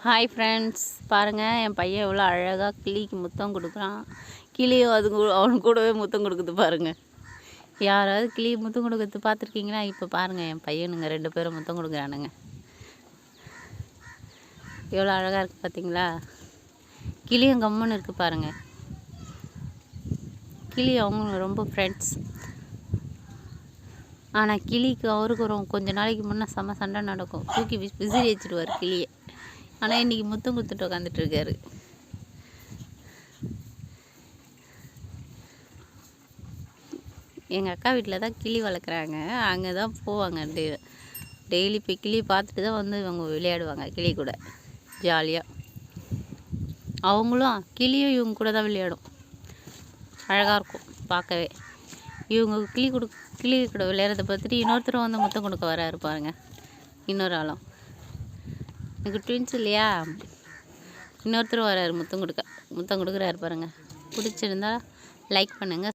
Hi friends, பாருங்கள் என் பையன் எவ்வளோ அழகாக கிளிக்கு முத்தம் கொடுக்குறான். கிளியும் அவனுக்கு கூடவே முத்தம் கொடுக்குது பாருங்கள். யாராவது கிளி முத்தம் கொடுக்குறது பார்த்துருக்கீங்களா? இப்போ பாருங்கள் என் பையனுங்க 2 பேரும் முத்தம் கொடுக்குறானுங்க. எவ்வளோ அழகாக இருக்குது பார்த்தீங்களா? கிளியும் கம்முன்னு இருக்குது பாருங்கள். கிளி அவங்க ரொம்ப ஃப்ரெண்ட்ஸ். ஆனால் கிளிக்கு அவருக்கு கொஞ்ச நாளைக்கு முன்னே செம்ம சண்டை நடக்கும். தூக்கி விசிறி வச்சுடுவார் கிளியை. ஆனால் இன்றைக்கி முத்தம் கொடுத்துட்டு உட்காந்துட்ருக்காரு. எங்கள் அக்கா வீட்டில் தான் கிளி வளர்க்குறாங்க. அங்கே தான் போவாங்க. டெய்லி போய் கிளி பார்த்துட்டு தான் வந்து இவங்க விளையாடுவாங்க. கிளி கூட ஜாலியாக. அவங்களும் கிளியும் இவங்க கூட தான் விளையாடும். அழகாக இருக்கும் பார்க்கவே. இவங்க கிளி கூட விளையாடுறத பார்த்துட்டு இன்னொருத்தரும் வந்து முத்தம் கொடுக்க வராரு பாருங்க. இன்னொரு ஆளும் எனக்கு ட்வின்ஸ் இல்லையா, இன்னொருத்தரும் வராரு முத்தம் கொடுக்குறாரு பாருங்கள். பிடிச்சிருந்தா லைக் பண்ணுங்கள்.